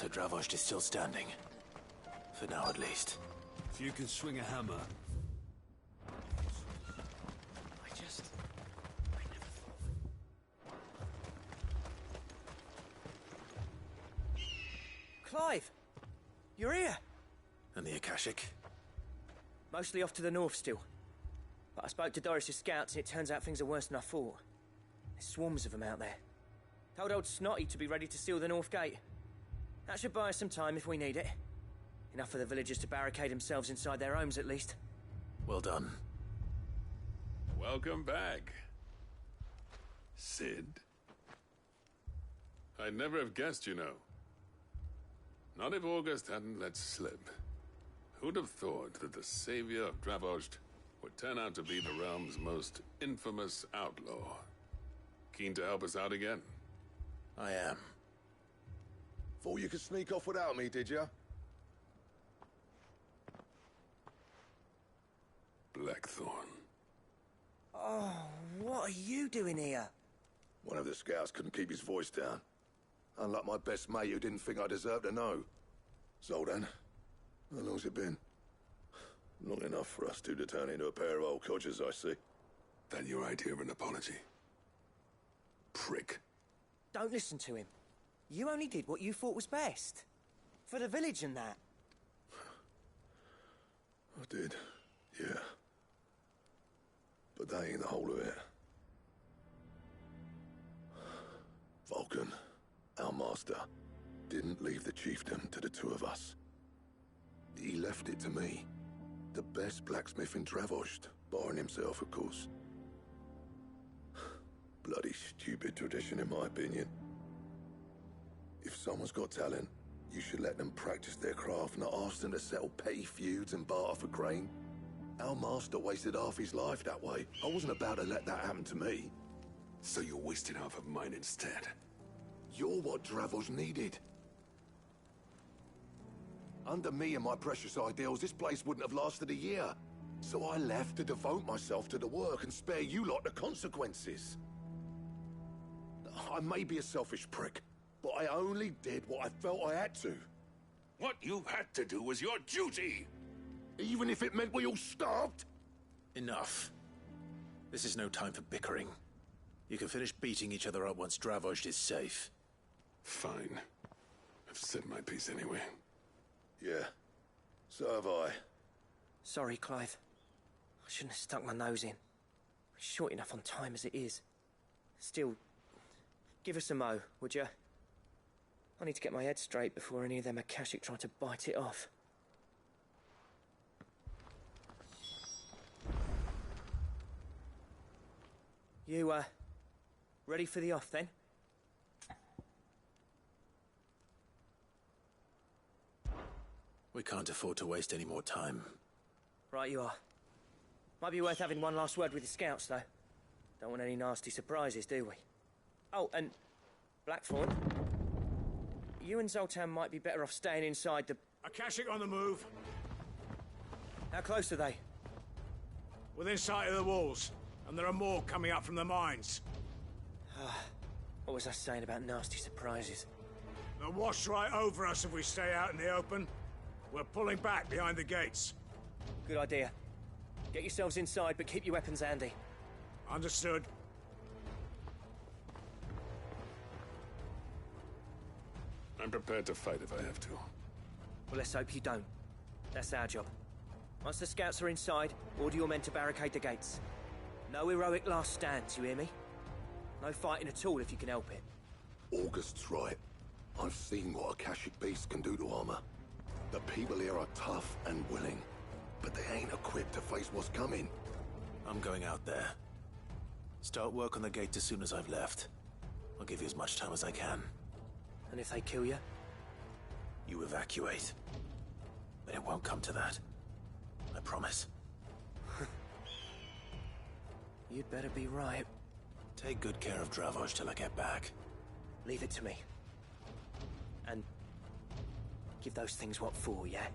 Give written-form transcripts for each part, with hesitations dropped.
that Dravost is still standing. For now, at least. If you can swing a hammer. I never thought. Clive! You're here! And the Akashic? Mostly off to the north still. But I spoke to Doris' scouts and it turns out things are worse than I thought. There's swarms of them out there. Told old Snotty to be ready to seal the north gate. That should buy us some time if we need it. Enough for the villagers to barricade themselves inside their homes at least. Well done. Welcome back, Cid. I'd never have guessed, you know. Not if August hadn't let slip. Who'd have thought that the savior of Dravost would turn out to be the realm's most infamous outlaw? Keen to help us out again? I am. Thought you could sneak off without me, did ya? Blackthorn. Oh, what are you doing here? One of the scouts couldn't keep his voice down. Unlike my best mate who didn't think I deserved to know. Zoltan, how long's it been? Long enough for us two to turn into a pair of old codgers, I see. That your idea of an apology? Prick. Don't listen to him. You only did what you thought was best. For the village and that. I did, yeah. But that ain't the whole of it. Vulcan, our master, didn't leave the chiefdom to the two of us. He left it to me. The best blacksmith in Dravost, barring himself, of course. Bloody stupid tradition, in my opinion. If someone's got talent, you should let them practice their craft, not ask them to settle petty feuds and barter for grain. Our master wasted half his life that way. I wasn't about to let that happen to me. So you wasted half of mine instead. You're what Dravost needed. Under me and my precious ideals, this place wouldn't have lasted a year. So I left to devote myself to the work and spare you lot the consequences. I may be a selfish prick, but I only did what I felt I had to. What you had to do was your duty! Even if it meant we all starved? Enough. This is no time for bickering. You can finish beating each other up once Dravost is safe. Fine. I've said my piece anyway. Yeah, so have I. Sorry, Clive. I shouldn't have stuck my nose in. We're short enough on time as it is. Still, give us a mo, would you? I need to get my head straight before any of them Akashic try to bite it off. You, ready for the off, then? We can't afford to waste any more time. Right you are. Might be worth having one last word with the scouts, though. Don't want any nasty surprises, do we? Oh, and Blackthorn, you and Zoltan might be better off staying inside the... Akashic on the move. How close are they? Within sight of the walls. And there are more coming up from the mines. What was I saying about nasty surprises? They'll wash right over us if we stay out in the open. We're pulling back behind the gates. Good idea. Get yourselves inside, but keep your weapons handy. Understood. I'm prepared to fight if I have to. Well, let's hope you don't. That's our job. Once the scouts are inside, order your men to barricade the gates. No heroic last stands, you hear me? No fighting at all if you can help it. August's right. I've seen what Akashic beasts can do to armor. The people here are tough and willing, but they ain't equipped to face what's coming. I'm going out there. Start work on the gate as soon as I've left. I'll give you as much time as I can. And if they kill you? You evacuate. But it won't come to that. I promise. You'd better be right. Take good care of Dravost till I get back. Leave it to me. And give those things what for, yeah?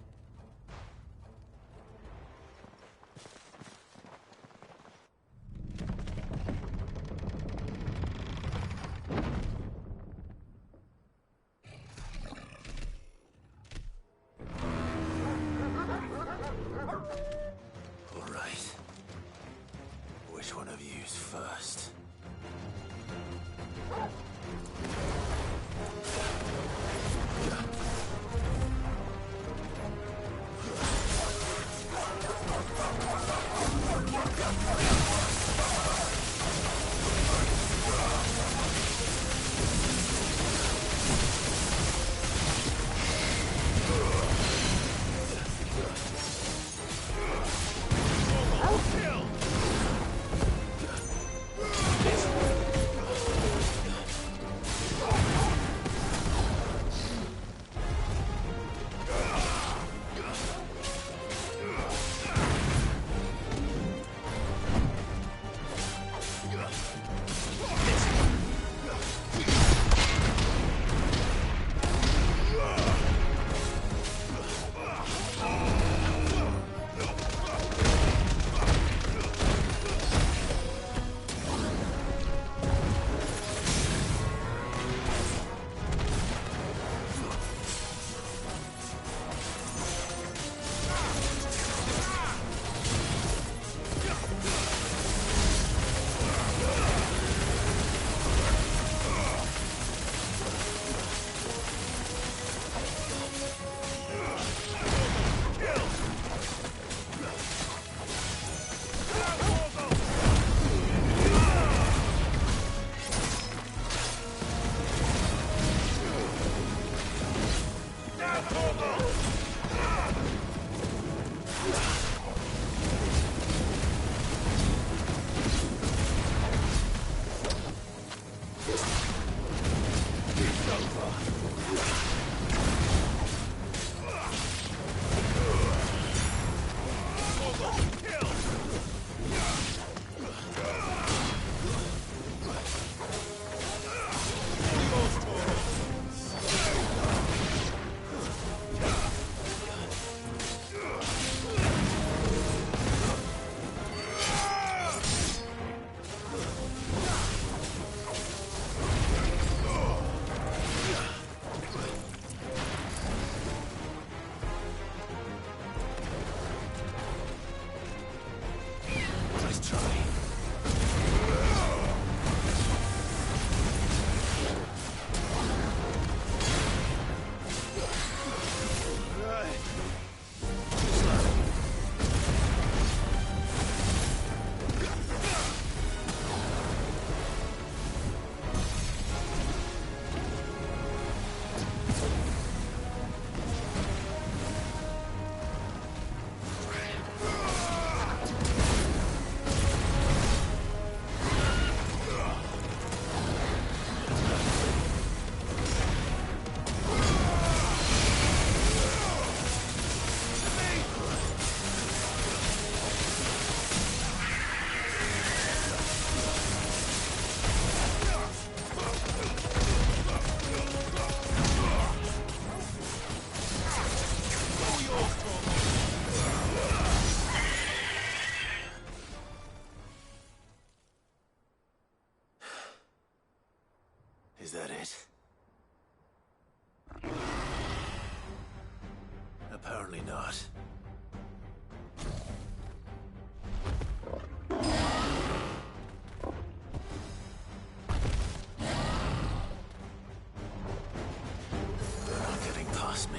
that it? Apparently not. They're not getting past me.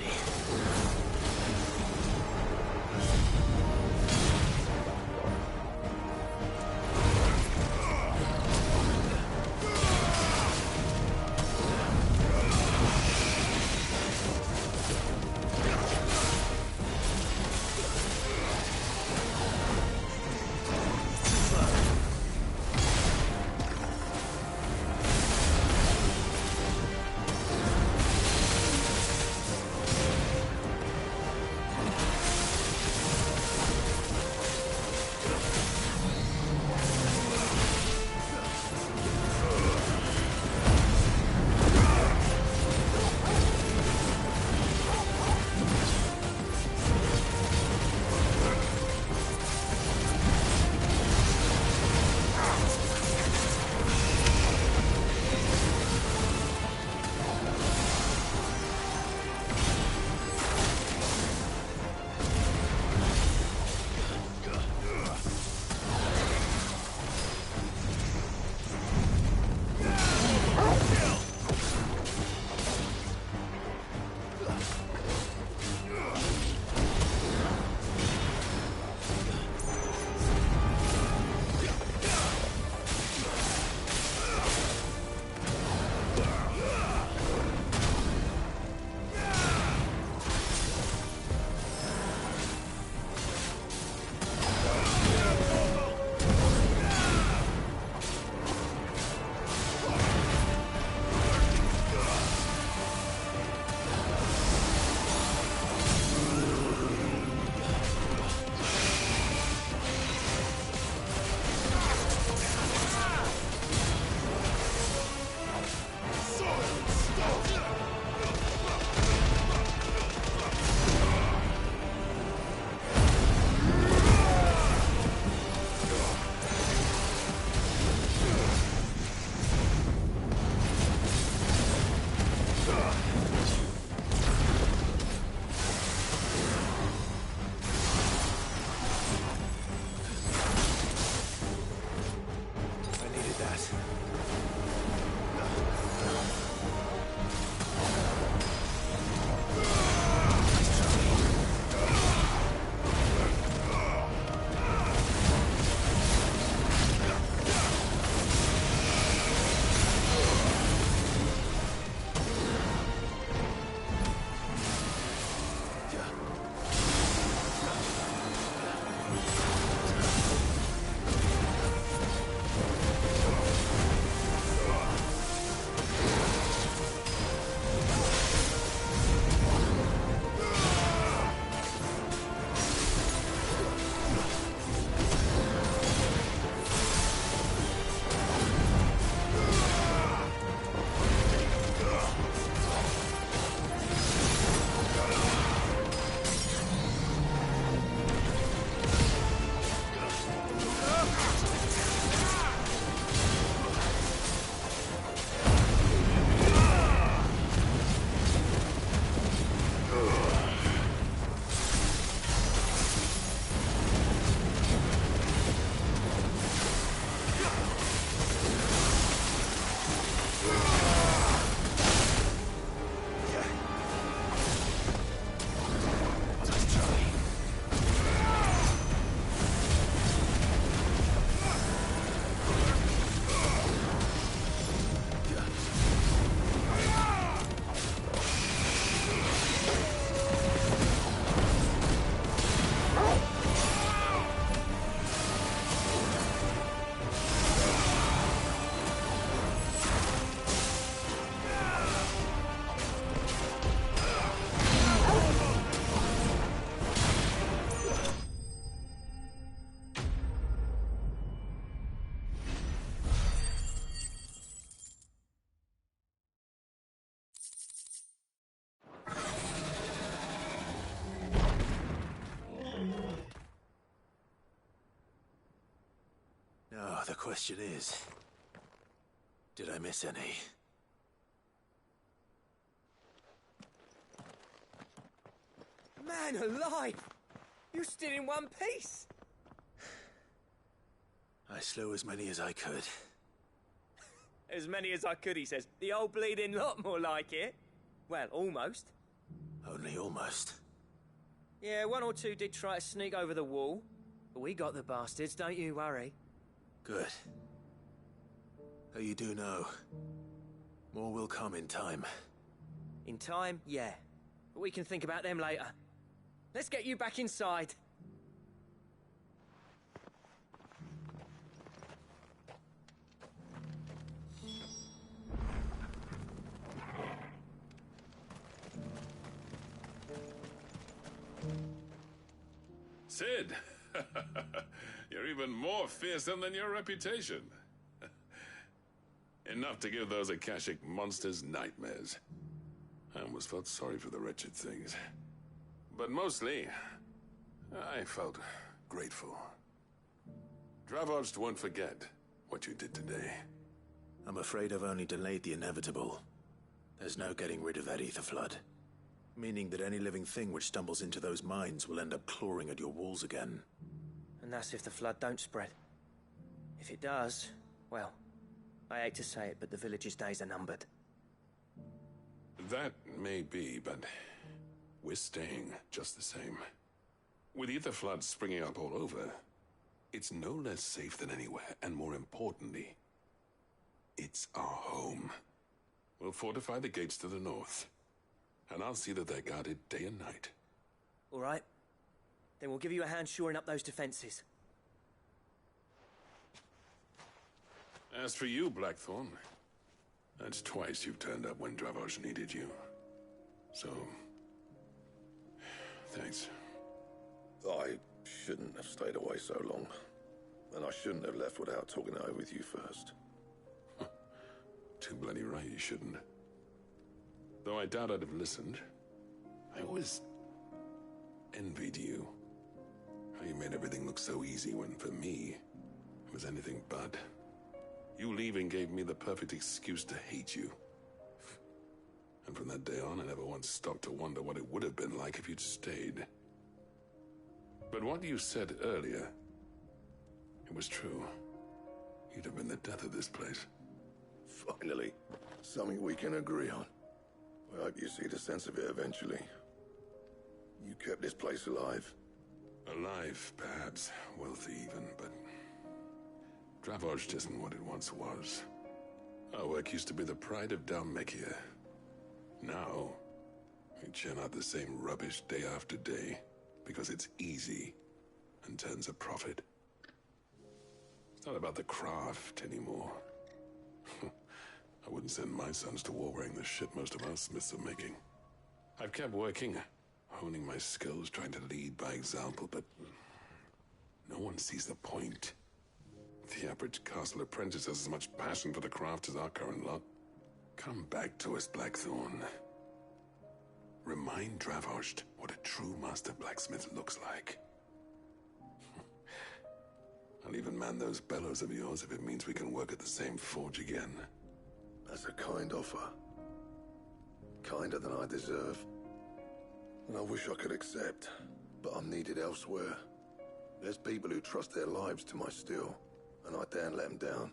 The question is, did I miss any? Man alive! You're still in one piece! I slew as many as I could. As many as I could, he says. The old bleeding lot, more like it. Well, almost. Only almost. Yeah, one or two did try to sneak over the wall. But we got the bastards, don't you worry. Good. Though you do know, more will come in time. In time, yeah. But we can think about them later. Let's get you back inside. Cid! You're even more fearsome than your reputation. Enough to give those Akashic monsters nightmares. I almost felt sorry for the wretched things. But mostly, I felt grateful. Dravost won't forget what you did today. I'm afraid I've only delayed the inevitable. There's no getting rid of that ether flood. Meaning that any living thing which stumbles into those mines will end up clawing at your walls again. And that's if the flood don't spread. If it does, well, I hate to say it, but the village's days are numbered. That may be, but we're staying just the same. With ether floods springing up all over, it's no less safe than anywhere, and more importantly, it's our home. We'll fortify the gates to the north, and I'll see that they're guarded day and night. All right. Then we'll give you a hand shoring up those defenses. As for you, Blackthorn, that's twice you've turned up when Dravosh needed you. So, thanks. I shouldn't have stayed away so long. And I shouldn't have left without talking it over with you first. Too bloody right you shouldn't. Though I doubt I'd have listened. I always envied you. How you made everything look so easy when, for me, it was anything but. You leaving gave me the perfect excuse to hate you. And from that day on, I never once stopped to wonder what it would have been like if you'd stayed. But what you said earlier, it was true. You'd have been the death of this place. Finally, something we can agree on. I hope you see the sense of it eventually. You kept this place alive. Alive, perhaps. Wealthy even, but Dravosh isn't what it once was. Our work used to be the pride of Dhalmekia. Now, we churn out the same rubbish day after day because it's easy and turns a profit. It's not about the craft anymore. I wouldn't send my sons to war wearing the shit most of our smiths are making. I've kept working, honing my skills, trying to lead by example, but no one sees the point. The average castle apprentice has as much passion for the craft as our current lot. Come back to us, Blackthorn. Remind Dravosh what a true master blacksmith looks like. I'll even man those bellows of yours if it means we can work at the same forge again. That's a kind offer. Kinder than I deserve. And I wish I could accept, but I'm needed elsewhere. There's people who trust their lives to my steel, and I daren't let them down.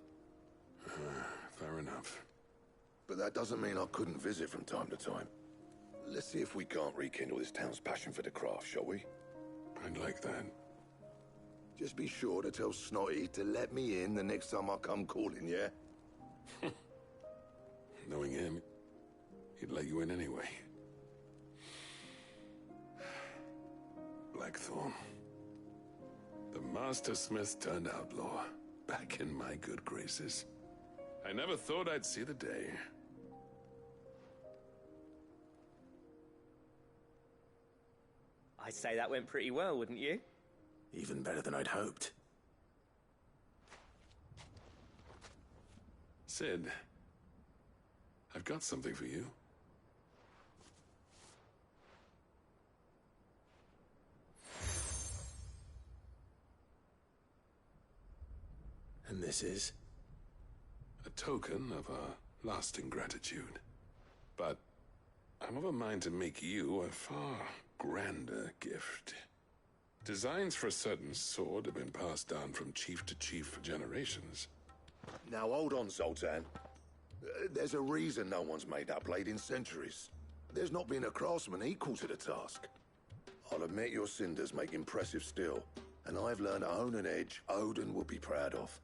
Fair enough. But that doesn't mean I couldn't visit from time to time. Let's see if we can't rekindle this town's passion for the craft, shall we? I'd like that. Just be sure to tell Snotty to let me in the next time I come calling, yeah? Knowing him, he'd let you in anyway. Blackthorn. The Master Smith turned outlaw, back in my good graces. I never thought I'd see the day. I'd say that went pretty well, wouldn't you? Even better than I'd hoped. Cid, I've got something for you. And this is? A token of our lasting gratitude. But I'm of a mind to make you a far grander gift. Designs for a certain sword have been passed down from chief to chief for generations. Now hold on, Zoltan. There's a reason no one's made that blade in centuries. There's not been a craftsman equal to the task. I'll admit your cinders make impressive steel, and I've learned to own an edge Odin will be proud of.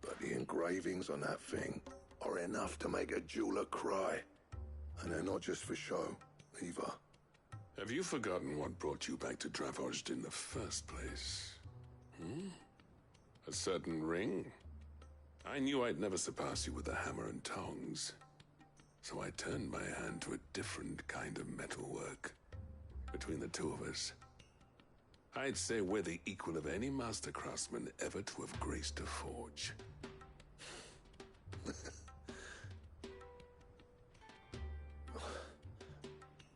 But the engravings on that thing are enough to make a jeweler cry. And they're not just for show, either. Have you forgotten what brought you back to Dravost in the first place? A certain ring? I knew I'd never surpass you with the hammer and tongs. So I turned my hand to a different kind of metalwork. Between the two of us, I'd say we're the equal of any master craftsman ever to have graced a forge.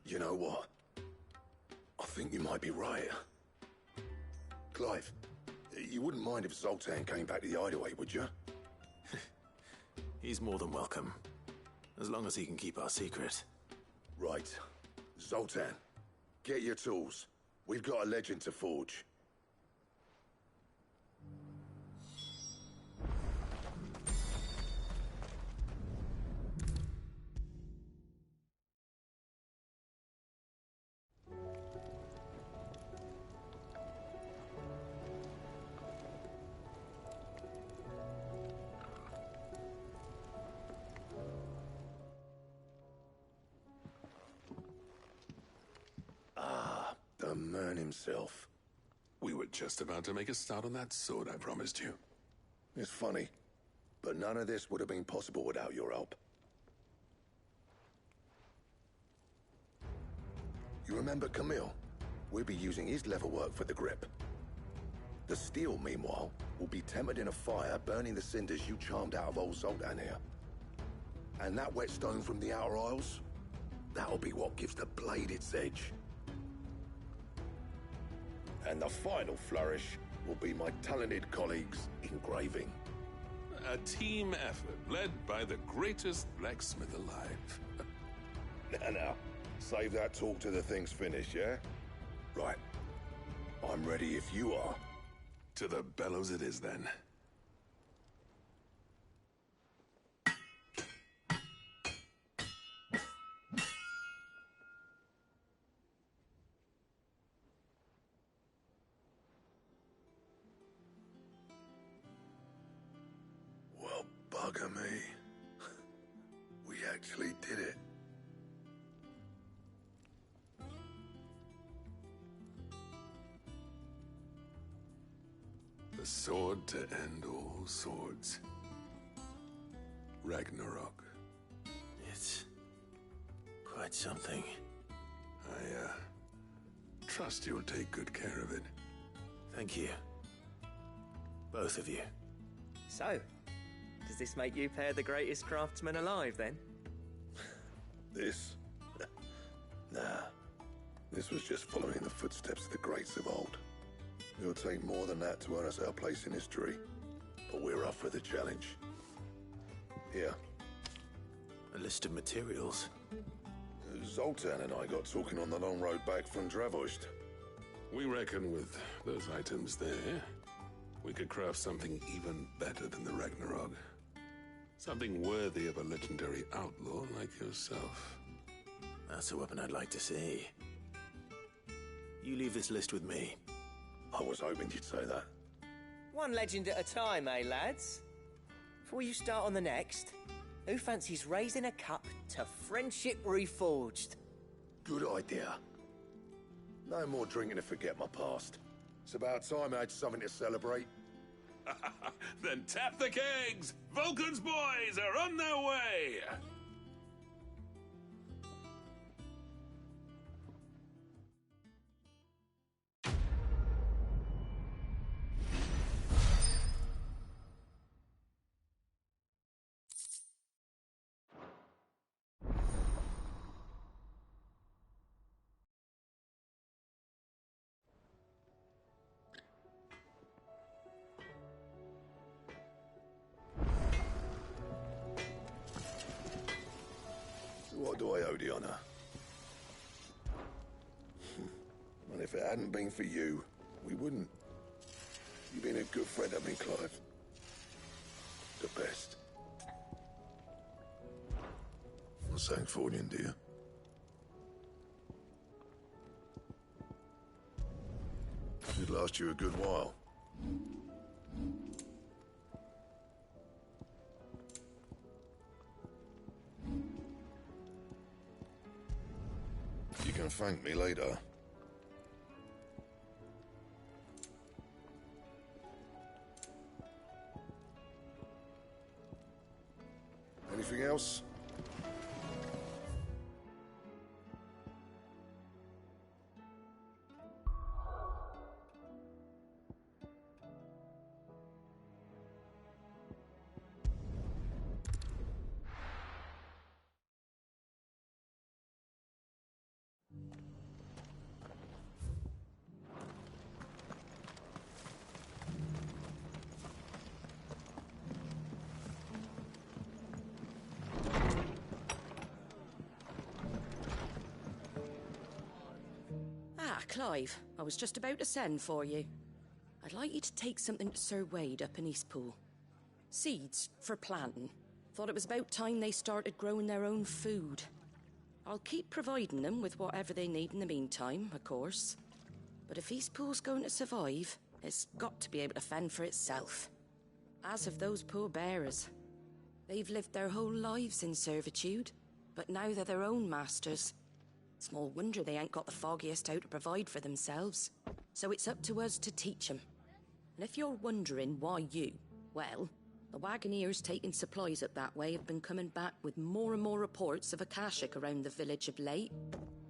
You know what? I think you might be right. Clive, you wouldn't mind if Zoltan came back to the Hideaway, would you? He's more than welcome. As long as he can keep our secret. Right. Zoltan, get your tools. We've got a legend to forge. The man himself. We were just about to make a start on that sword I promised you. It's funny, but none of this would have been possible without your help. You remember Camille? We'll be using his leatherwork for the grip. The steel, meanwhile, will be tempered in a fire, burning the cinders you charmed out of old Zoltan here. And that whetstone from the Outer Isles? That'll be what gives the blade its edge. And the final flourish will be my talented colleagues' engraving. A team effort led by the greatest blacksmith alive. Now, save that talk till the thing's finished, yeah? Right. I'm ready if you are. To the bellows it is then. Well, bugger me. We actually did it. The sword to end all swords. Ragnarok. It's quite something. I, trust you'll take good care of it. Thank you. Both of you. So, does this make you pair the greatest craftsmen alive, then? This? Nah. This was just following the footsteps of the greats of old. It'll take more than that to earn us our place in history. But we're up for the challenge. Here. A list of materials. Zoltan and I got talking on the long road back from Dravost. We reckon with those items there, we could craft something even better than the Ragnarok. Something worthy of a legendary outlaw like yourself. That's a weapon I'd like to see. You leave this list with me. I was hoping you'd say that. One legend at a time, eh, lads? Before you start on the next, who fancies raising a cup to Friendship Reforged? Good idea. No more drinking to forget my past. It's about time I had something to celebrate. Then tap the kegs! Vulcan's boys are on their way! What do I owe the honor? If it hadn't been for you, we wouldn't. You've been a good friend of me, Clive. The best. Not Sancfordian, dear. Should last you a good while. You can thank me later. Anything else? Clive, I was just about to send for you. I'd like you to take something to Sir Wade up in Eastpool. Seeds for planting. Thought it was about time they started growing their own food. I'll keep providing them with whatever they need in the meantime, of course. But if Eastpool's going to survive, it's got to be able to fend for itself. As of those poor bearers. They've lived their whole lives in servitude, but now they're their own masters. Small wonder they ain't got the foggiest how to provide for themselves. So it's up to us to teach them. And if you're wondering why you, well, the Wagoneers taking supplies up that way have been coming back with more and more reports of Akashic around the village of late.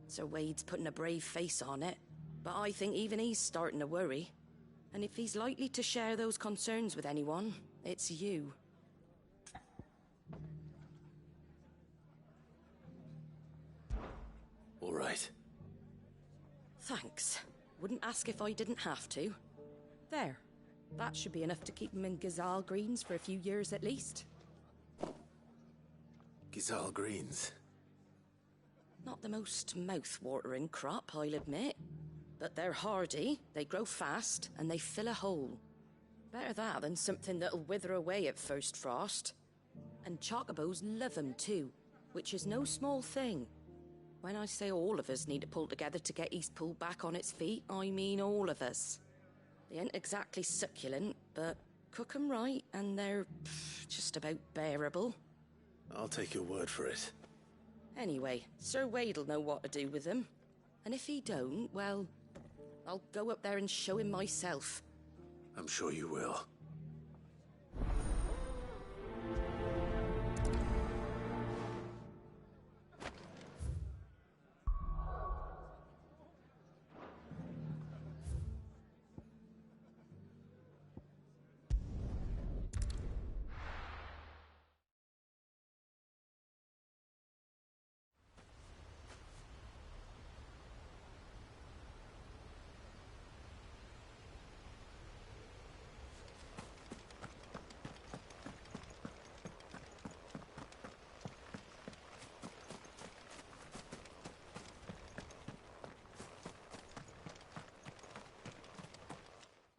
Sir Wade's putting a brave face on it, but I think even he's starting to worry. And if he's likely to share those concerns with anyone, it's you. All right. Thanks. Wouldn't ask if I didn't have to. There. That should be enough to keep him in Gazal Greens for a few years at least. Gazal Greens? Not the most mouth-watering crop, I'll admit. But they're hardy, they grow fast, and they fill a hole. Better that than something that'll wither away at first frost. And chocobos love 'em too, which is no small thing. When I say all of us need to pull together to get Eastpool back on its feet, I mean all of us. They ain't exactly succulent, but cook 'em right and they're just about bearable. I'll take your word for it. Anyway, Sir Wade'll know what to do with them. And if he don't, well, I'll go up there and show him myself. I'm sure you will.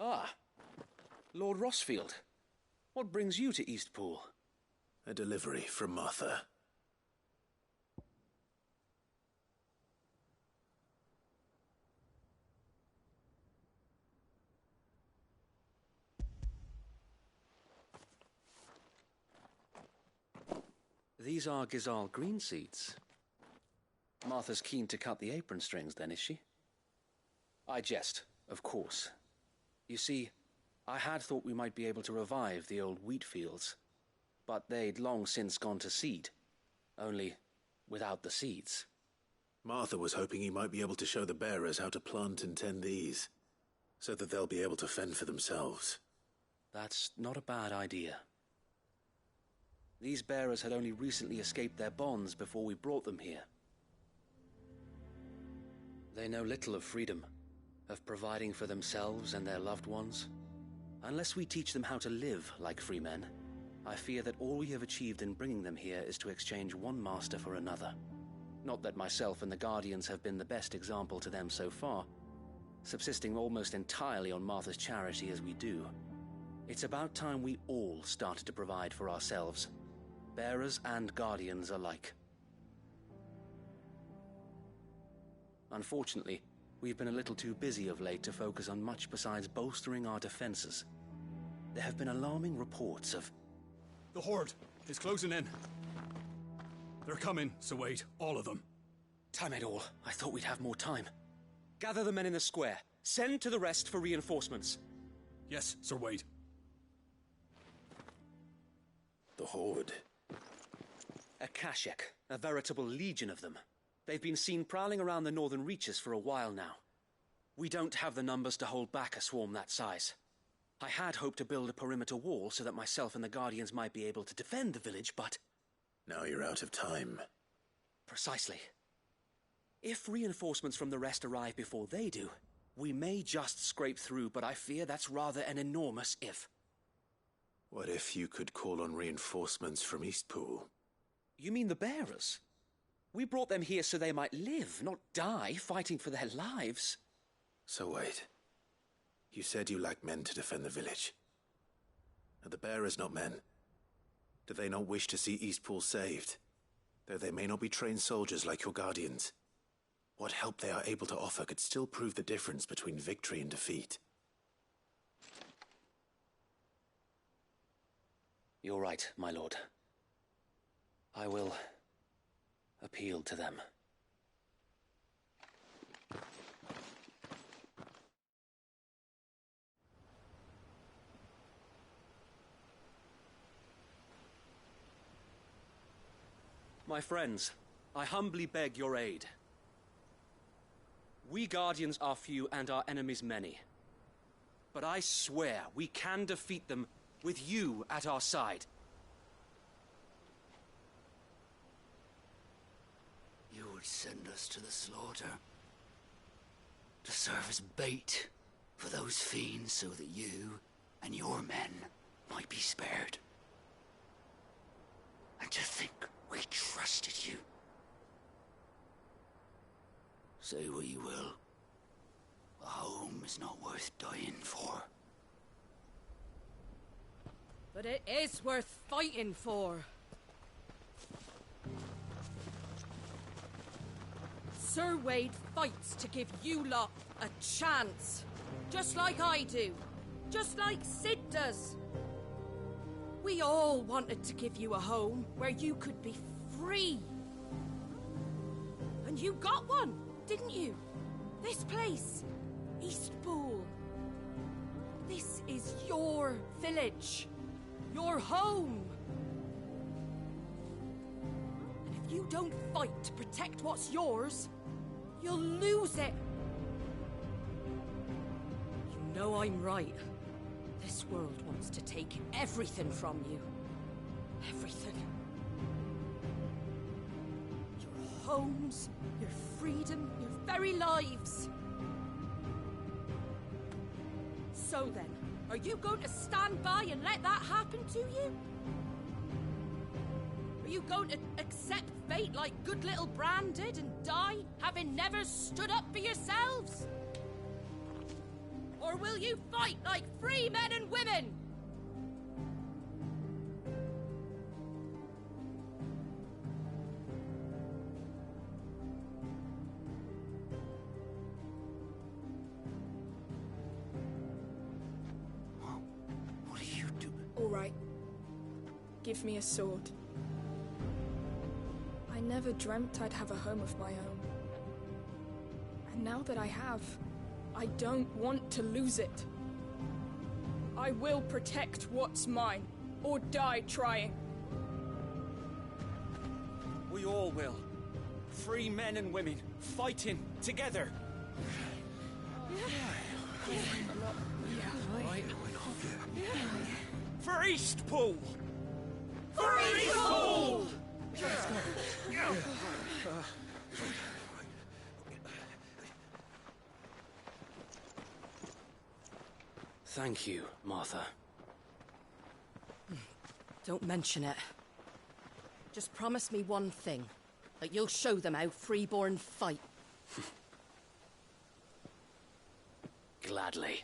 Ah, Lord Rossfield. What brings you to Eastpool? A delivery from Martha. These are Gazal green seeds. Martha's keen to cut the apron strings, then, is she? I jest, of course. You see, I had thought we might be able to revive the old wheat fields, but they'd long since gone to seed, only without the seeds. Martha was hoping he might be able to show the bearers how to plant and tend these, so that they'll be able to fend for themselves. That's not a bad idea. These bearers had only recently escaped their bonds before we brought them here. They know little of freedom, of providing for themselves and their loved ones. Unless we teach them how to live like free men, I fear that all we have achieved in bringing them here is to exchange one master for another. Not that myself and the Guardians have been the best example to them so far, subsisting almost entirely on Martha's charity as we do, it's about time we all started to provide for ourselves, bearers and guardians alike. Unfortunately, we've been a little too busy of late to focus on much besides bolstering our defenses. There have been alarming reports of... The Horde is closing in. They're coming, Sir Wade, all of them. Damn it all, I thought we'd have more time. Gather the men in the square. Send to the rest for reinforcements. Yes, Sir Wade. The Horde. A Kashek, a veritable legion of them. They've been seen prowling around the northern reaches for a while now. We don't have the numbers to hold back a swarm that size. I had hoped to build a perimeter wall so that myself and the Guardians might be able to defend the village, but... Now you're out of time. Precisely. If reinforcements from the rest arrive before they do, we may just scrape through, but I fear that's rather an enormous if. What if you could call on reinforcements from Eastpool? You mean the bearers? We brought them here so they might live, not die fighting for their lives. So wait. You said you lack men to defend the village. Are the bearers not men? Do they not wish to see Eastpool saved? Though they may not be trained soldiers like your guardians. What help they are able to offer could still prove the difference between victory and defeat. You're right, my lord. I will appeal to them. My friends, I humbly beg your aid. We Guardians are few and our enemies many. But I swear we can defeat them with you at our side. You would send us to the slaughter, to serve as bait for those fiends so that you and your men might be spared. And to think we trusted you. Say what you will, a home is not worth dying for. But it is worth fighting for. Sir Wade fights to give you lot a chance. Just like I do. Just like Sid does. We all wanted to give you a home where you could be free. And you got one, didn't you? This place, Eastpool. This is your village. Your home. And if you don't fight to protect what's yours, you'll lose it. You know I'm right. This world wants to take everything from you. Everything. Your homes, your freedom, your very lives. So then, are you going to stand by and let that happen to you? Are you going to accept fate like good little Bran did and die, having never stood up for yourselves? Or will you fight like free men and women? What are you doing? All right. Give me a sword. I never dreamt I'd have a home of my own. And now that I have, I don't want to lose it. I will protect what's mine, or die trying. We all will. Free men and women, fighting together. For Eastpool! For Eastpool! Thank you, Martha. Don't mention it. Just promise me one thing. That you'll show them how freeborn fight. Gladly.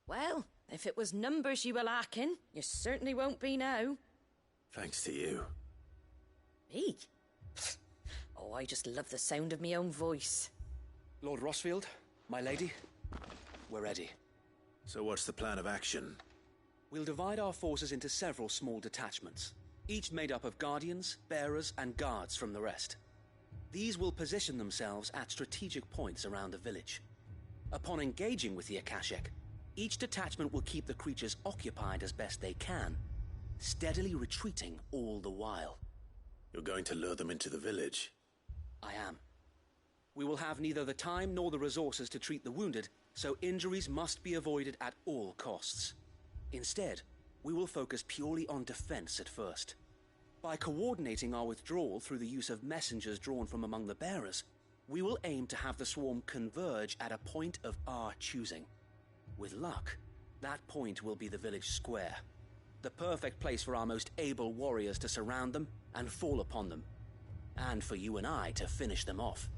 Well, if it was numbers you were lacking, you certainly won't be now. Thanks to you. Me? Oh, I just love the sound of my own voice. Lord Rosfield, my lady, we're ready. So what's the plan of action? We'll divide our forces into several small detachments, each made up of guardians, bearers, and guards from the rest. These will position themselves at strategic points around the village. Upon engaging with the Akashic, each detachment will keep the creatures occupied as best they can, steadily retreating all the while. You're going to lure them into the village? I am. We will have neither the time nor the resources to treat the wounded, so injuries must be avoided at all costs. Instead, we will focus purely on defense at first. By coordinating our withdrawal through the use of messengers drawn from among the bearers, we will aim to have the swarm converge at a point of our choosing. With luck, that point will be the village square, the perfect place for our most able warriors to surround them and fall upon them, and for you and I to finish them off.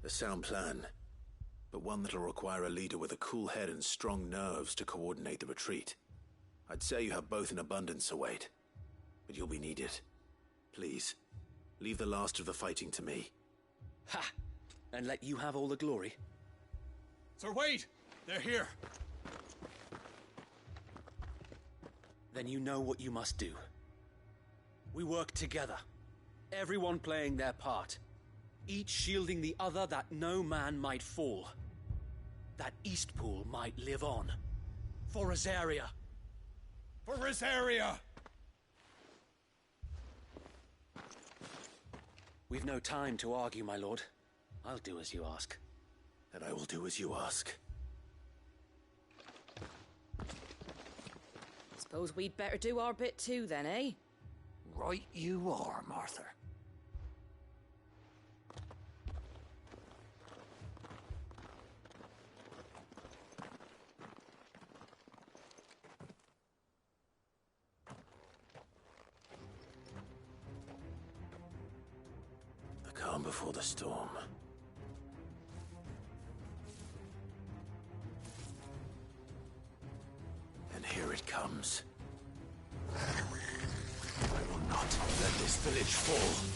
A sound plan, but one that'll require a leader with a cool head and strong nerves to coordinate the retreat. I'd say you have both in abundance, Sir Wade, but you'll be needed. Please, leave the last of the fighting to me. Ha! And let you have all the glory. Sir Wade! They're here! Then you know what you must do. We work together, everyone playing their part, each shielding the other that no man might fall, that Eastpool might live on. For Rosaria! For Rosaria! We've no time to argue, my lord. I'll do as you ask. And I will do as you ask. Suppose we'd better do our bit too, then, eh? Right you are, Martha. The calm before the storm. And here it comes. I will not let this village fall.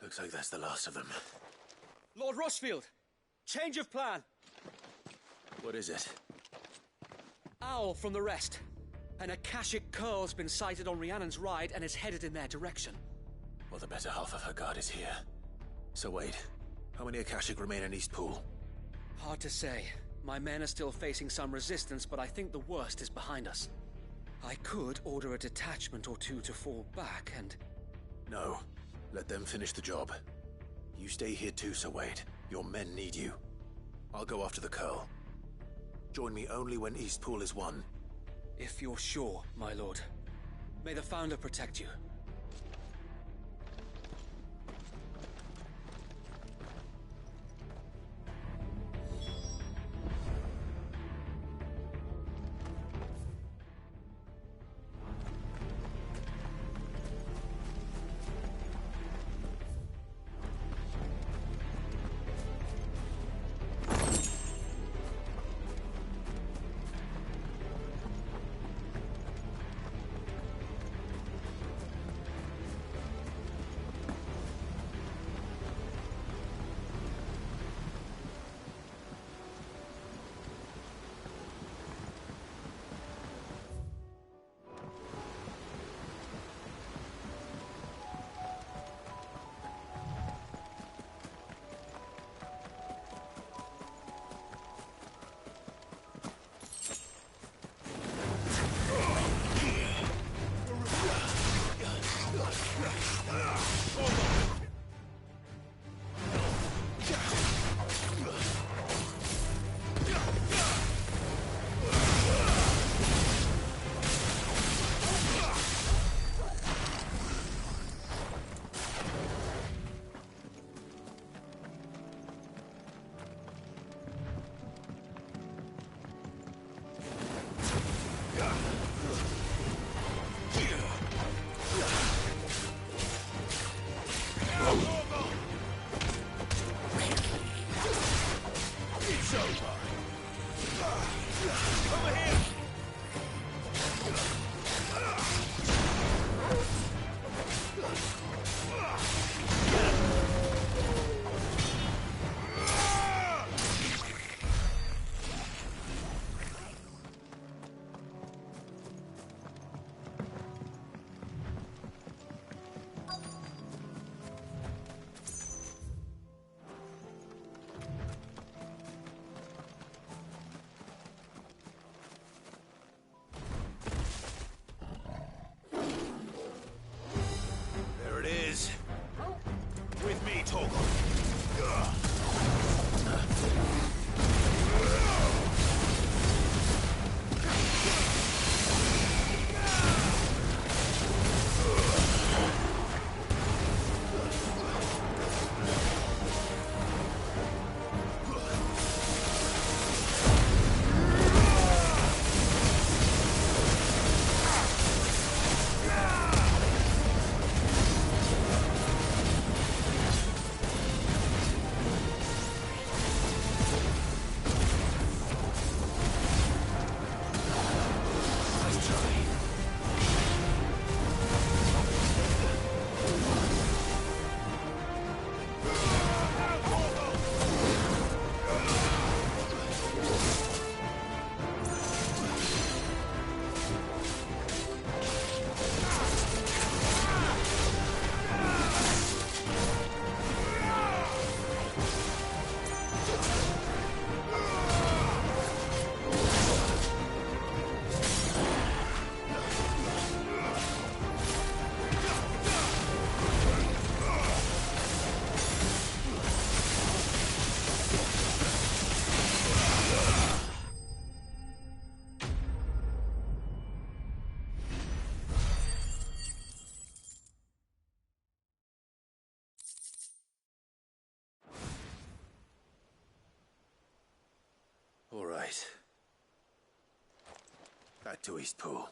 Looks like that's the last of them. Lord Rossfield! Change of plan! What is it? Owl from the rest. An Akashic Curl's been sighted on Rhiannon's ride and is headed in their direction. Well, the better half of her guard is here. So wait, how many Akashic remain in Eastpool? Hard to say. My men are still facing some resistance, but I think the worst is behind us. I could order a detachment or two to fall back and... No. Let them finish the job. You stay here too, Sir Wade. Your men need you. I'll go after the Curl. Join me only when Eastpool is won. If you're sure, my lord. May the Founder protect you. With me, Torgal. All right. Back to Eastpool.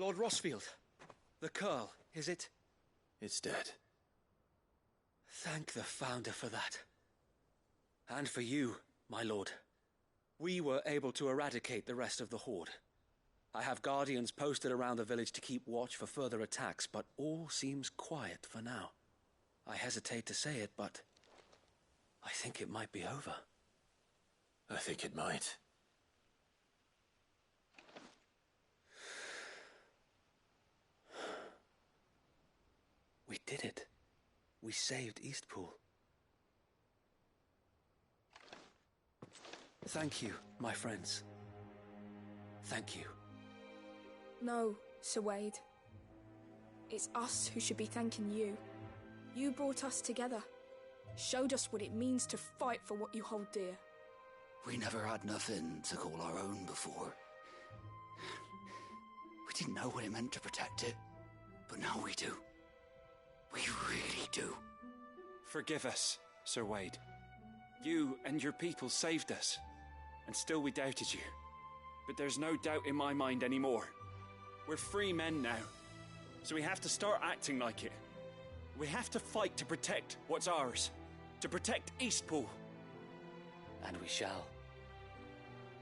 Lord Rosfield. The Curl, is it? It's dead. Thank the Founder for that. And for you, my lord. We were able to eradicate the rest of the Horde. I have guardians posted around the village to keep watch for further attacks, but all seems quiet for now. I hesitate to say it, but I think it might be over. I think it might. We did it. We saved Eastpool. Thank you, my friends. Thank you. No, Sir Wade. It's us who should be thanking you. You brought us together. Showed us what it means to fight for what you hold dear. We never had nothing to call our own before. We didn't know what it meant to protect it, but now we do. We really do. Forgive us, Sir Wade. You and your people saved us, and still we doubted you. But there's no doubt in my mind anymore. We're free men now, so we have to start acting like it. We have to fight to protect what's ours, to protect Eastpool. And we shall.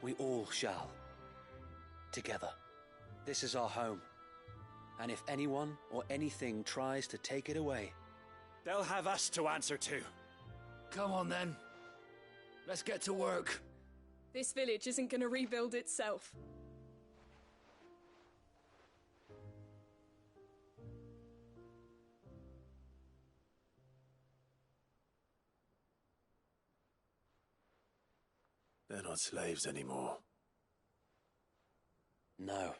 We all shall. Together. This is our home. And if anyone or anything tries to take it away, they'll have us to answer to. Come on then. Let's get to work. This village isn't gonna rebuild itself. They're not slaves anymore. No.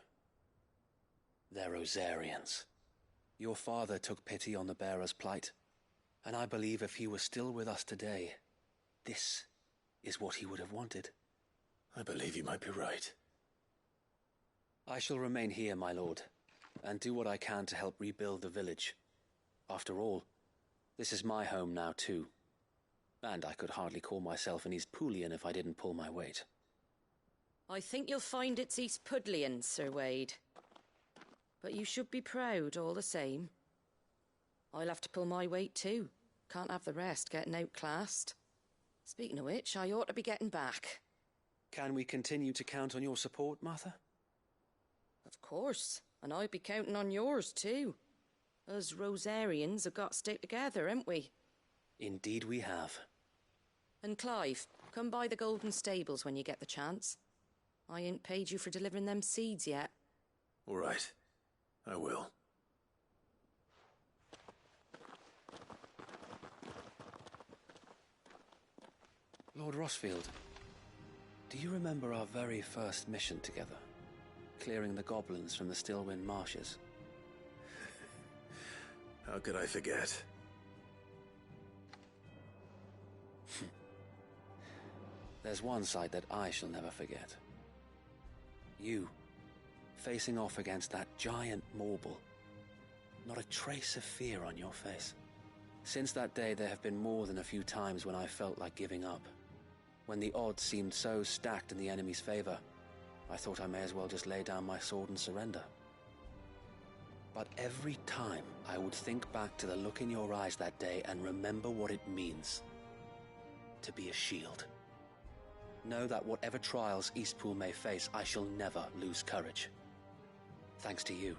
They're Rosarians. Your father took pity on the bearer's plight, and I believe if he were still with us today, this is what he would have wanted. I believe you might be right. I shall remain here, my lord, and do what I can to help rebuild the village. After all, this is my home now too, and I could hardly call myself an Eastpoolian if I didn't pull my weight. I think you'll find it's Eastpudlian, Sir Wade. But you should be proud all the same. I'll have to pull my weight too. Can't have the rest getting outclassed. Speaking of which, I ought to be getting back. Can we continue to count on your support, Martha? Of course, and I'll be counting on yours too. Us Rosarians have got to stick together, haven't we? Indeed we have. And Clive, come by the Golden Stables when you get the chance. I ain't paid you for delivering them seeds yet. All right. I will. Lord Rosfield, do you remember our very first mission together? Clearing the goblins from the Stillwind Marshes? How could I forget? There's one sight that I shall never forget. You, facing off against that giant Morble. Not a trace of fear on your face. Since that day, there have been more than a few times when I felt like giving up. When the odds seemed so stacked in the enemy's favor, I thought I may as well just lay down my sword and surrender. But every time, I would think back to the look in your eyes that day and remember what it means to be a shield. Know that whatever trials Eastpool may face, I shall never lose courage. Thanks to you.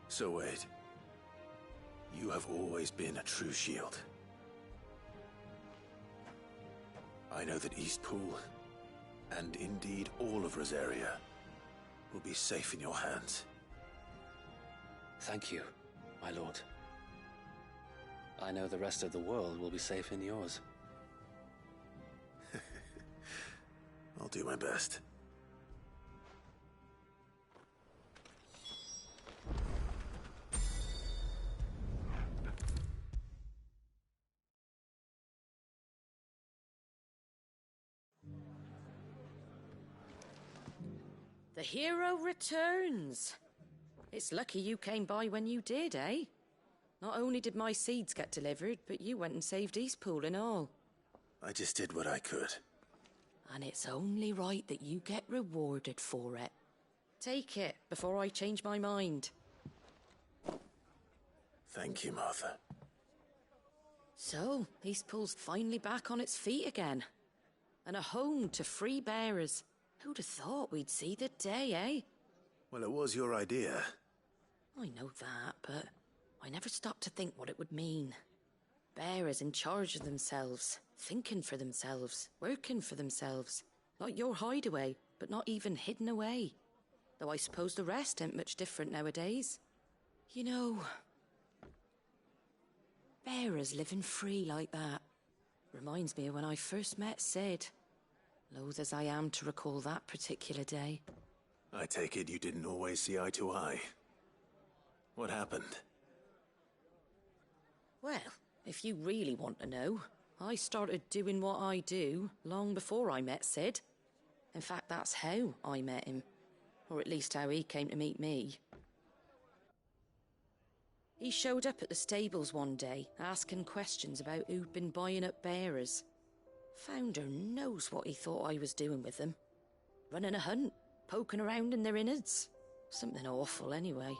So Wade, you have always been a true shield. I know that Eastpool, and indeed all of Rosaria, will be safe in your hands. Thank you, my lord. I know the rest of the world will be safe in yours. I'll do my best. The hero returns. It's lucky you came by when you did, eh? Not only did my seeds get delivered, but you went and saved Eastpool and all. I just did what I could. And it's only right that you get rewarded for it. Take it, before I change my mind. Thank you, Martha. So, Eastpool's finally back on its feet again. And a home to free bearers. Who'd have thought we'd see the day, eh? Well, it was your idea. I know that, but I never stopped to think what it would mean. Bearers in charge of themselves, thinking for themselves, working for themselves. Like your hideaway, but not even hidden away. Though I suppose the rest ain't much different nowadays. You know, bearers living free like that reminds me of when I first met Sid. Loath as I am to recall that particular day. I take it you didn't always see eye to eye. What happened? Well, if you really want to know, I started doing what I do long before I met Sid. In fact, that's how I met him. Or at least how he came to meet me. He showed up at the stables one day, asking questions about who'd been buying up bearers. Founder knows what he thought I was doing with them. Running a hunt, poking around in their innards. Something awful anyway.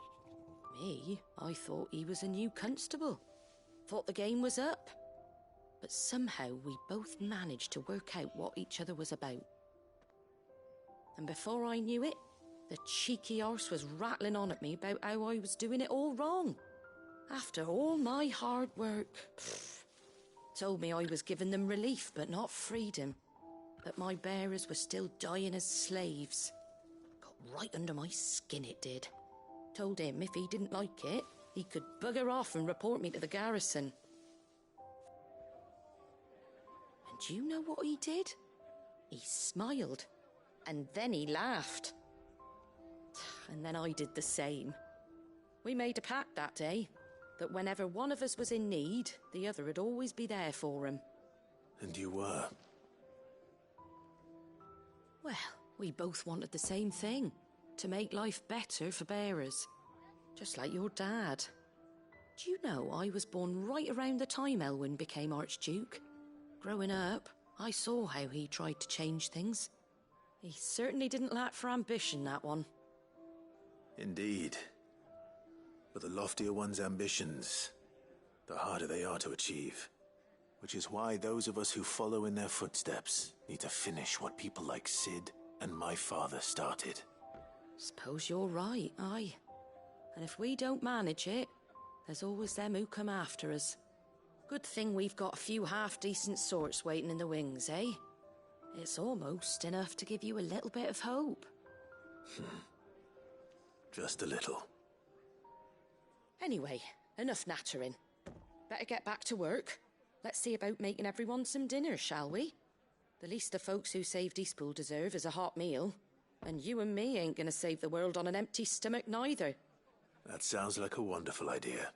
Me, I thought he was a new constable. Thought the game was up. But somehow we both managed to work out what each other was about. And before I knew it, the cheeky arse was rattling on at me about how I was doing it all wrong. After all my hard work. Told me I was giving them relief, but not freedom. That my bearers were still dying as slaves. Got right under my skin, it did. Told him if he didn't like it, he could bugger off and report me to the garrison. And do you know what he did? He smiled. And then he laughed. And then I did the same. We made a pact that day, that whenever one of us was in need, the other would always be there for him. And you were? Well, we both wanted the same thing. To make life better for bearers. Just like your dad. Do you know I was born right around the time Elwyn became Archduke? Growing up, I saw how he tried to change things. He certainly didn't lack for ambition, that one. Indeed. But the loftier one's ambitions, the harder they are to achieve. Which is why those of us who follow in their footsteps need to finish what people like Sid and my father started. Suppose you're right, aye. And if we don't manage it, there's always them who come after us. Good thing we've got a few half-decent sorts waiting in the wings, eh? It's almost enough to give you a little bit of hope. Just a little. Anyway, enough nattering. Better get back to work. Let's see about making everyone some dinner, shall we? The least the folks who saved Eastpool deserve is a hot meal. And you and me ain't gonna save the world on an empty stomach neither. That sounds like a wonderful idea.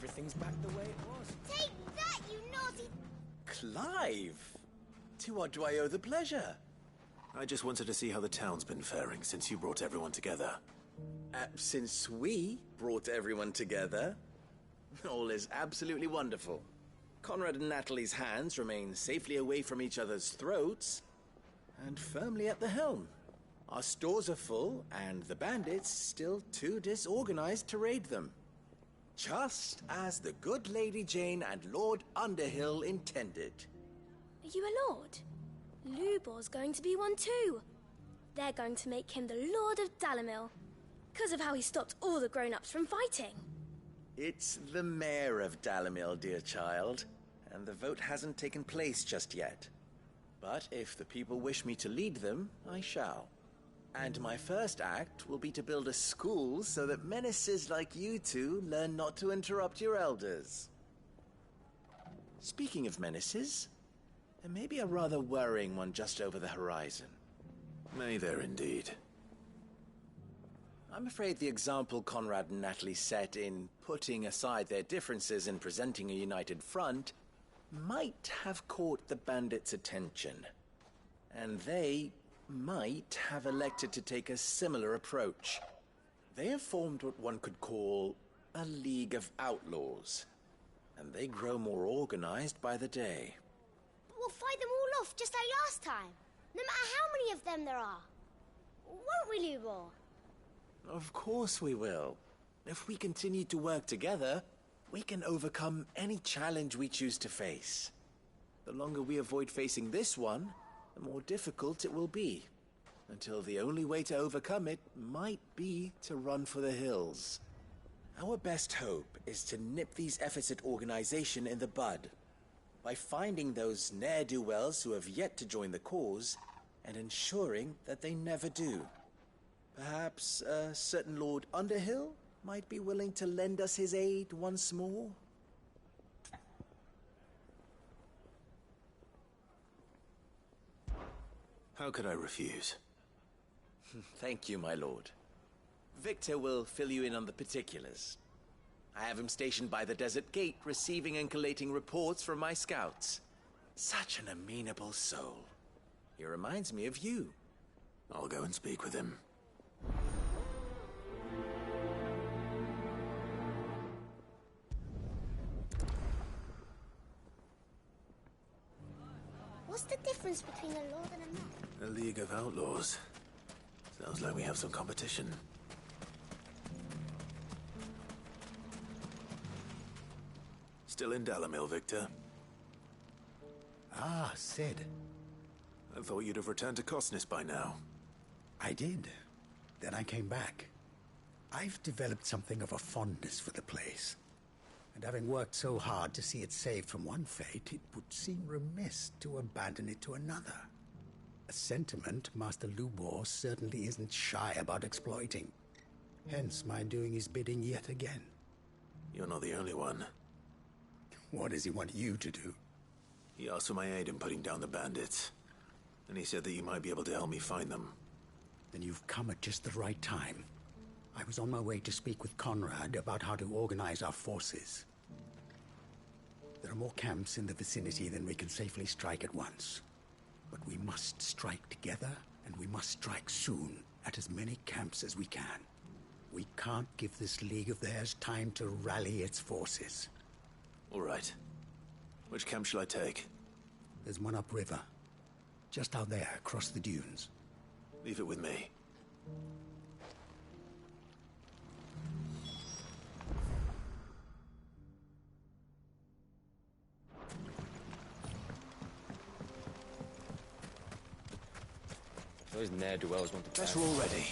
Everything's back the way it was. Take that, you naughty... Clive! To what do I owe the pleasure? I just wanted to see how the town's been faring since you brought everyone together. Since we brought everyone together, all is absolutely wonderful. Conrad and Natalie's hands remain safely away from each other's throats, and firmly at the helm. Our stores are full, and the bandits still too disorganized to raid them. Just as the good Lady Jane and Lord Underhill intended. Are you a lord? Lubor's going to be one too. They're going to make him the Lord of Dalimil, because of how he stopped all the grown-ups from fighting. It's the mayor of Dalimil, dear child, and the vote hasn't taken place just yet. But if the people wish me to lead them, I shall. And my first act will be to build a school so that menaces like you two learn not to interrupt your elders. Speaking of menaces, there may be a rather worrying one just over the horizon. May there indeed. I'm afraid the example Conrad and Natalie set in putting aside their differences and presenting a united front might have caught the bandits' attention. And they might have elected to take a similar approach. They have formed what one could call a League of Outlaws, and they grow more organized by the day. But we'll fight them all off just like last time, no matter how many of them there are. Won't we, Lubor? Of course we will. If we continue to work together, we can overcome any challenge we choose to face. The longer we avoid facing this one, the more difficult it will be. Until the only way to overcome it might be to run for the hills. Our best hope is to nip these efforts at organization in the bud, by finding those ne'er-do-wells who have yet to join the cause, and ensuring that they never do. Perhaps a certain Lord Underhill might be willing to lend us his aid once more? How could I refuse? Thank you, my lord. Victor will fill you in on the particulars. I have him stationed by the Desert Gate, receiving and collating reports from my scouts. Such an amenable soul. He reminds me of you. I'll go and speak with him. What's the difference between a lord and a man? A League of Outlaws. Sounds like we have some competition. Still in Dalimil, Victor? Ah, Cid. I thought you'd have returned to Cosnis by now. I did. Then I came back. I've developed something of a fondness for the place. And having worked so hard to see it saved from one fate, it would seem remiss to abandon it to another. A sentiment Master Lubor certainly isn't shy about exploiting. Hence my doing his bidding yet again. You're not the only one. What does he want you to do? He asked for my aid in putting down the bandits. And he said that you might be able to help me find them. Then you've come at just the right time. I was on my way to speak with Conrad about how to organize our forces. There are more camps in the vicinity than we can safely strike at once. But we must strike together, and we must strike soon at as many camps as we can. We can't give this league of theirs time to rally its forces. All right. Which camp shall I take? There's one upriver. Just out there, across the dunes. Leave it with me. Those ne'er-do-wells want to... Better already.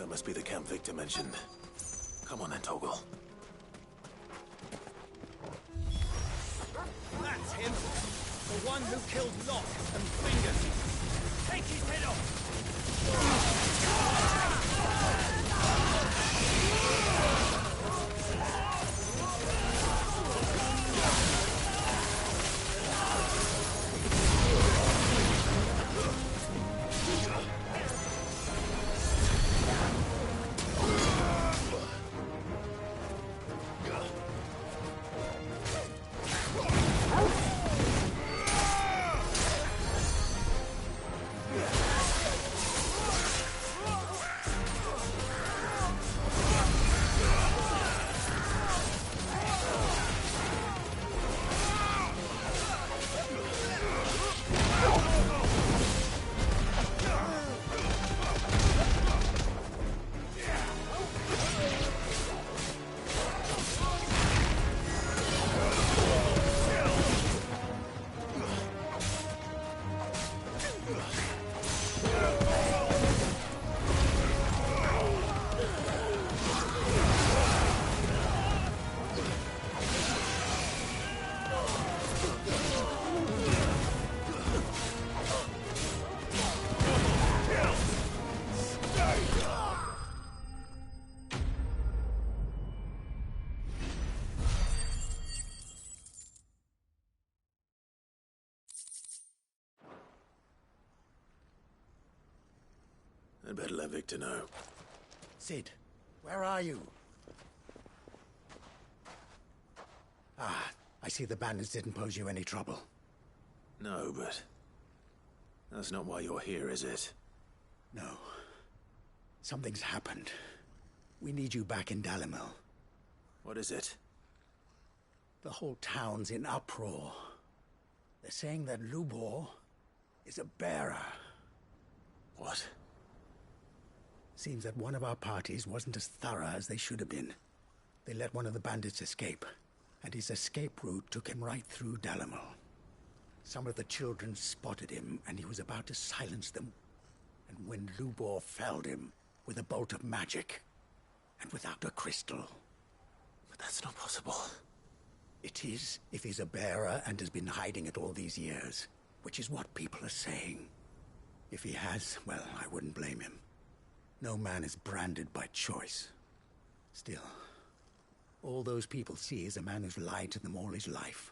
That must be the camp Victor mentioned. Come on then, Torgal. That's him! The one who killed Locke and Fingers! Take his head off! I'd better let Victor know. Cid, where are you? Ah, I see the bandits didn't pose you any trouble. No, but that's not why you're here, is it? No. Something's happened. We need you back in Dalimil. What is it? The whole town's in uproar. They're saying that Lubor is a bearer. What? Seems that one of our parties wasn't as thorough as they should have been. They let one of the bandits escape, and his escape route took him right through Dalimil. Some of the children spotted him, and he was about to silence them. And when Lubor felled him with a bolt of magic, and without a crystal. But that's not possible. It is, if he's a bearer and has been hiding it all these years, which is what people are saying. If he has, well, I wouldn't blame him. No man is branded by choice. Still, all those people see is a man who's lied to them all his life.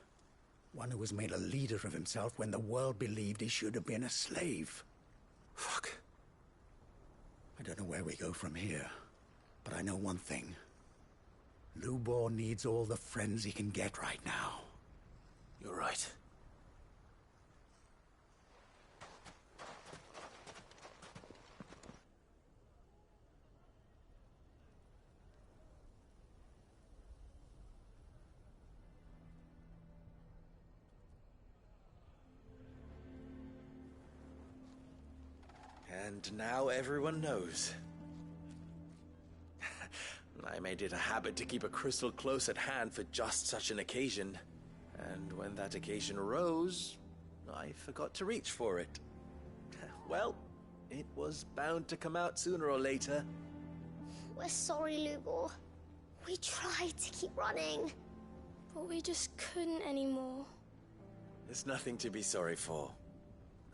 One who was made a leader of himself when the world believed he should have been a slave. Fuck. I don't know where we go from here, but I know one thing. Lubor needs all the friends he can get right now. You're right. And now everyone knows. I made it a habit to keep a crystal close at hand for just such an occasion. And when that occasion arose, I forgot to reach for it. Well, it was bound to come out sooner or later. We're sorry, Lubor. We tried to keep running, but we just couldn't anymore. There's nothing to be sorry for.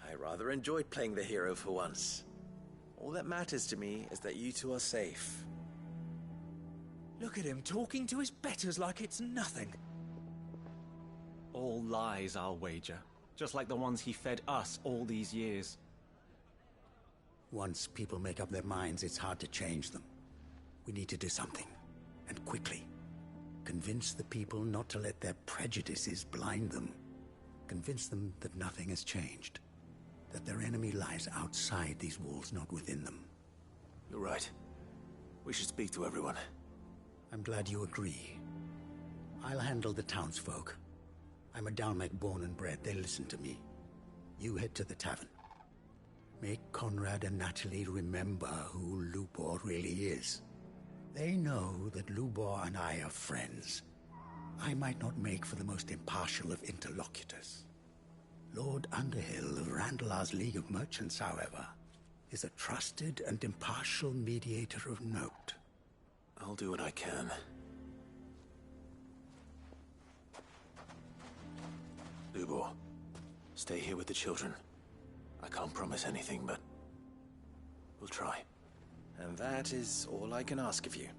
I rather enjoyed playing the hero for once. All that matters to me is that you two are safe. Look at him talking to his betters like it's nothing. All lies, I'll wager. Just like the ones he fed us all these years. Once people make up their minds, it's hard to change them. We need to do something, and quickly. Convince the people not to let their prejudices blind them. Convince them that nothing has changed. That their enemy lies outside these walls, not within them. You're right. We should speak to everyone. I'm glad you agree. I'll handle the townsfolk. I'm a Dalmec born and bred. They listen to me. You head to the tavern. Make Conrad and Natalie remember who Lubor really is. They know that Lubor and I are friends. I might not make for the most impartial of interlocutors. Lord Underhill of Randalar's League of Merchants, however, is a trusted and impartial mediator of note. I'll do what I can. Lubor, stay here with the children. I can't promise anything, but we'll try. And that is all I can ask of you.